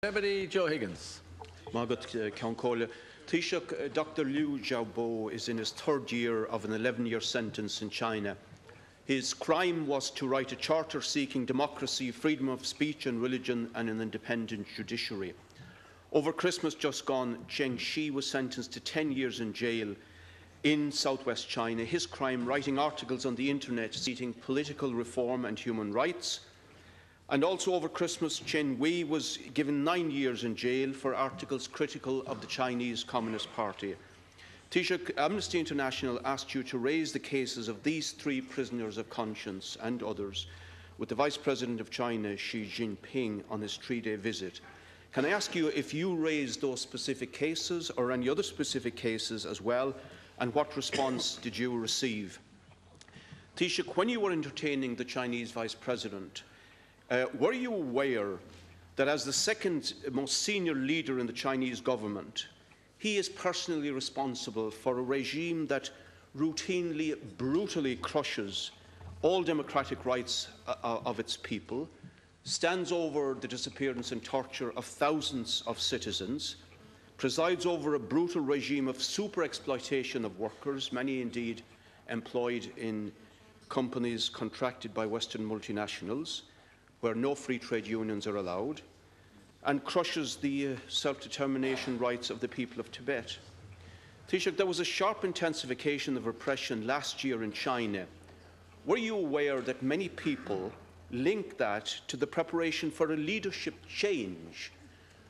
Deputy Joe Higgins. Taoiseach, Dr. Liu Xiaobo is in his third year of an 11-year sentence in China. His crime was to write a charter seeking democracy, freedom of speech and religion and an independent judiciary. Over Christmas just gone, Zheng Shi was sentenced to 10 years in jail in southwest China. His crime, writing articles on the internet seeking political reform and human rights. And also over Christmas, Chen Wei was given 9 years in jail for articles critical of the Chinese Communist Party. Taoiseach, Amnesty International asked you to raise the cases of these three prisoners of conscience and others with the Vice President of China, Xi Jinping, on his 3-day visit. Can I ask you if you raised those specific cases or any other specific cases as well, and what response did you receive? Taoiseach, when you were entertaining the Chinese Vice President, were you aware that as the second most senior leader in the Chinese government, he is personally responsible for a regime that routinely, brutally crushes all democratic rights of its people, stands over the disappearance and torture of thousands of citizens, presides over a brutal regime of super-exploitation of workers, many indeed employed in companies contracted by Western multinationals, where no free trade unions are allowed, and crushes the self-determination rights of the people of Tibet. Taoiseach, there was a sharp intensification of repression last year in China. Were you aware that many people link that to the preparation for a leadership change,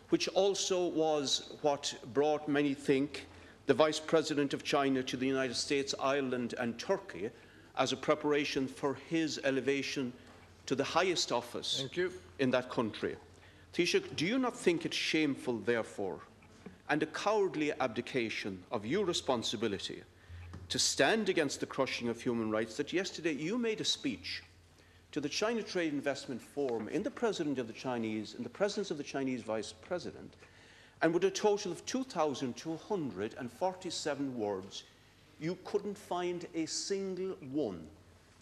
which also was what brought, many think, the Vice President of China to the United States, Ireland and Turkey as a preparation for his elevation to the highest office in that country? Taoiseach, do you not think it shameful, therefore, and a cowardly abdication of your responsibility to stand against the crushing of human rights that yesterday you made a speech to the China Trade Investment Forum in the presence of the Chinese Vice President, and with a total of 2,247 words, you couldn't find a single one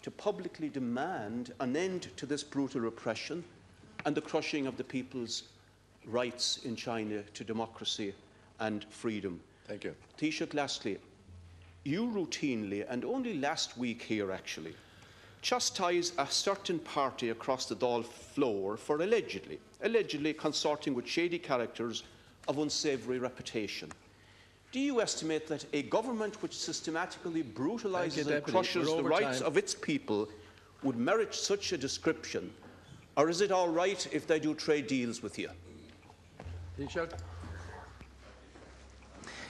to publicly demand an end to this brutal repression and the crushing of the people's rights in China to democracy and freedom? Thank you. Taoiseach, lastly, you routinely, and only last week here actually, chastise a certain party across the Dáil floor for allegedly consorting with shady characters of unsavoury reputation. Do you estimate that a government which systematically brutalises and crushes the rights of its people would merit such a description, or is it all right if they do trade deals with you? Taoiseach.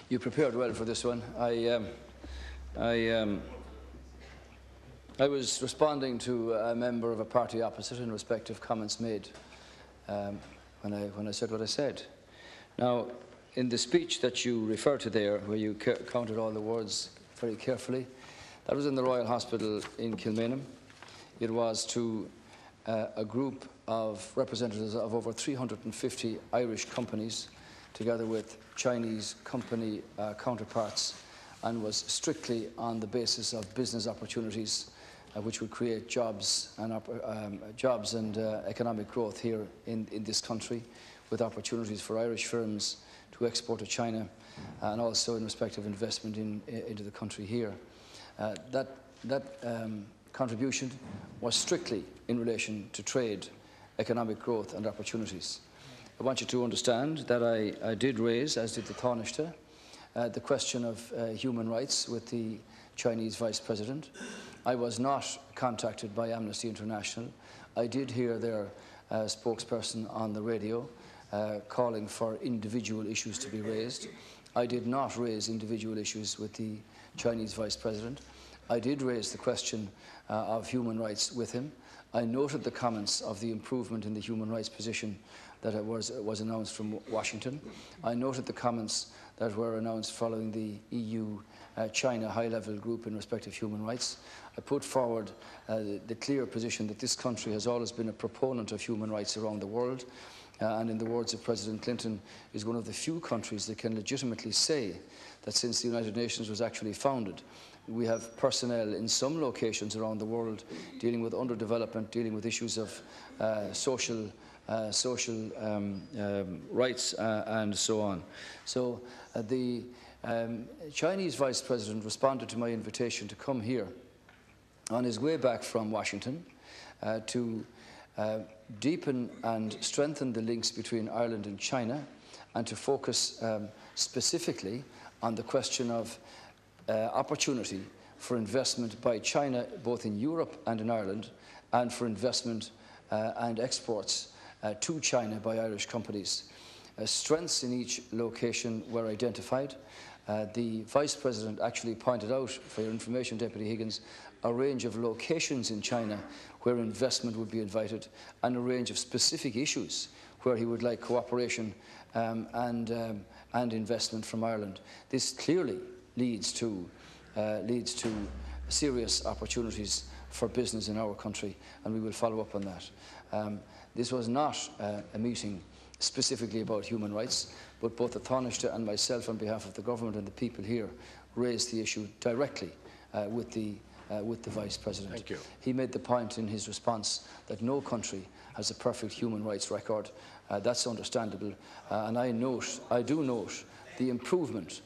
You prepared well for this one. I was responding to a member of a party opposite in respect of comments made when I said what I said. Now, in the speech that you refer to there, where you counted all the words very carefully, that was in the Royal Hospital in Kilmainham. It was to a group of representatives of over 350 Irish companies, together with Chinese company counterparts, and was strictly on the basis of business opportunities which would create jobs and economic growth here in this country, with opportunities for Irish firms to export to China, and also in respect of investment into the country here. That contribution was strictly in relation to trade, economic growth and opportunities. I want you to understand that I did raise, as did the Taoiseach, the question of human rights with the Chinese Vice President. I was not contacted by Amnesty International. I did hear their spokesperson on the radio calling for individual issues to be raised. I did not raise individual issues with the Chinese Vice President. I did raise the question of human rights with him. I noted the comments of the improvement in the human rights position that was announced from Washington. I noted the comments that were announced following the EU-China high-level group in respect of human rights. I put forward the clear position that this country has always been a proponent of human rights around the world, and in the words of President Clinton, is one of the few countries that can legitimately say that since the United Nations was actually founded, we have personnel in some locations around the world dealing with underdevelopment, dealing with issues of social social rights and so on. So the Chinese Vice President responded to my invitation to come here on his way back from Washington to deepen and strengthen the links between Ireland and China, and to focus specifically on the question of opportunity for investment by China both in Europe and in Ireland, and for investment and exports to China by Irish companies. Strengths in each location were identified. The Vice President actually pointed out, for your information, Deputy Higgins, a range of locations in China where investment would be invited, and a range of specific issues where he would like cooperation and investment from Ireland. This clearly leads to serious opportunities for business in our country, and we will follow up on that. This was not a meeting specifically about human rights, but both the Taoiseach and myself, on behalf of the government and the people here, raised the issue directly with the Vice President. Thank you. He made the point in his response that no country has a perfect human rights record. That's understandable, and I do note the improvement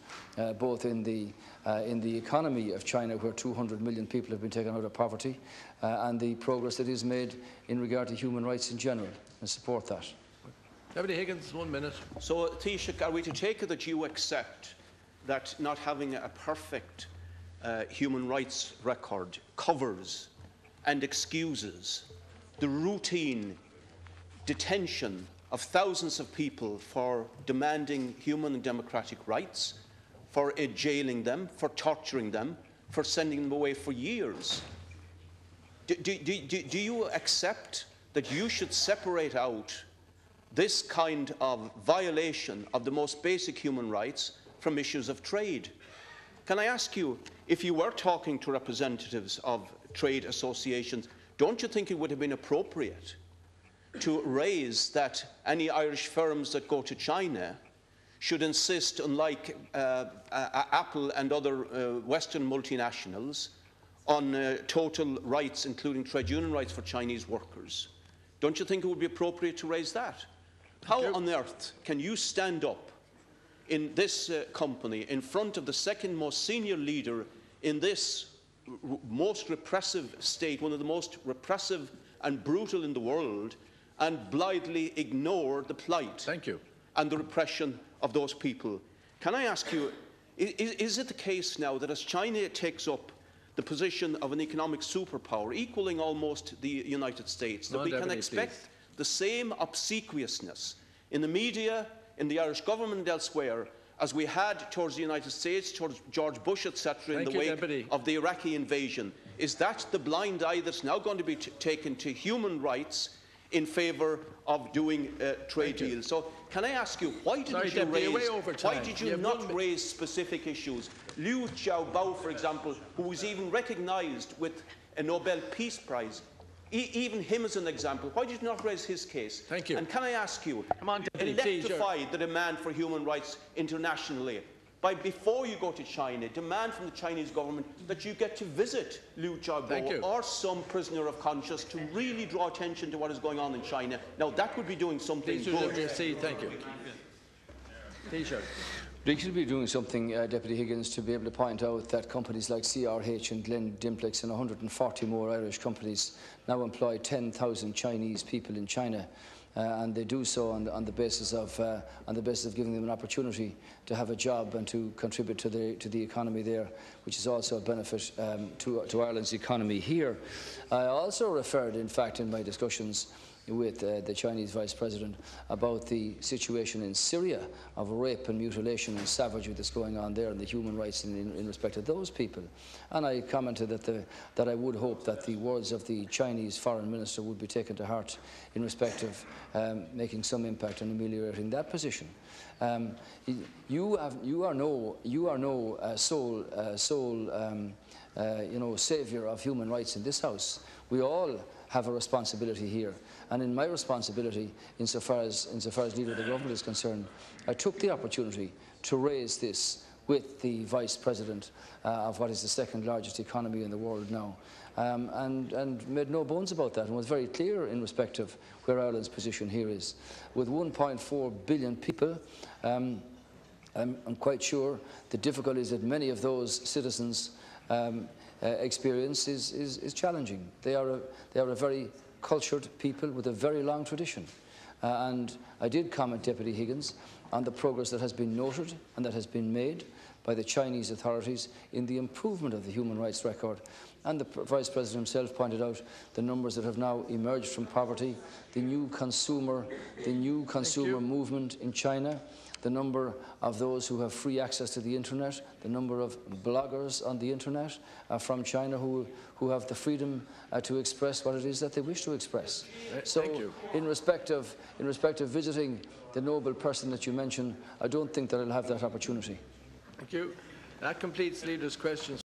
both in the economy of China, where 200 million people have been taken out of poverty, and the progress that is made in regard to human rights in general, and support that. Deputy Higgins, 1 minute. So, Taoiseach, are we to take it that you accept that not having a perfect human rights record covers and excuses the routine detention of thousands of people for demanding human and democratic rights, for jailing them, for torturing them, for sending them away for years? Do you accept that you should separate out this kind of violation of the most basic human rights from issues of trade? Can I ask you, if you were talking to representatives of trade associations, don't you think it would have been appropriate to raise that any Irish firms that go to China should insist, unlike Apple and other Western multinationals, on total rights, including trade union rights for Chinese workers? Don't you think it would be appropriate to raise that? How on earth can you stand up in this company in front of the second most senior leader in this most repressive state, one of the most repressive and brutal in the world, and blithely ignore the plight and the repression of those people? Can I ask you, is it the case now that as China takes up the position of an economic superpower, equaling almost the United States, that we can expect the same obsequiousness in the media, in the Irish government and elsewhere, as we had towards the United States, towards George Bush, etc., in the wake of the Iraqi invasion? Is that the blind eye that's now going to be taken to human rights in favour of doing trade deals? So can I ask you, why did you not raise specific issues? Liu Xiaobo, for example, who was even recognised with a Nobel Peace Prize, even him as an example, why did you not raise his case? Thank you. And can I ask you, electrify the demand for human rights internationally by, before you go to China, demand from the Chinese government that you get to visit Liu Xiaobo or some prisoner of conscience to really draw attention to what is going on in China. Now, that would be doing something good. Thank you. Taoiseach. They should be doing something, Deputy Higgins, to be able to point out that companies like CRH and Glen Dimplex and 140 more Irish companies now employ 10,000 Chinese people in China, and they do so on the basis of giving them an opportunity to have a job and to contribute to the economy there, which is also a benefit to Ireland's economy here. I also referred, in fact, in my discussions with the Chinese Vice President about the situation in Syria of rape and mutilation and savagery that's going on there, and the human rights in respect to those people. And I commented that I would hope that the words of the Chinese Foreign Minister would be taken to heart in respect of making some impact on ameliorating that position. You are no sole saviour of human rights in this House. We all have a responsibility here, and in my responsibility, insofar as leader of the government is concerned, I took the opportunity to raise this with the Vice President of what is the second largest economy in the world now, and made no bones about that, and was very clear in respect of where Ireland's position here is. With 1.4 billion people, I'm quite sure the difficulties that many of those citizens experience is challenging. They are a very cultured people with a very long tradition. And I did comment, Deputy Higgins, on the progress that has been noted and that has been made by the Chinese authorities in the improvement of the human rights record. And the Vice President himself pointed out the numbers that have now emerged from poverty, the new consumer movement in China, the number of those who have free access to the internet, the number of bloggers on the internet from China who have the freedom to express what it is that they wish to express. So, in respect of visiting the noble person that you mentioned, I don't think that I'll have that opportunity. Thank you. That completes Leaders' questions.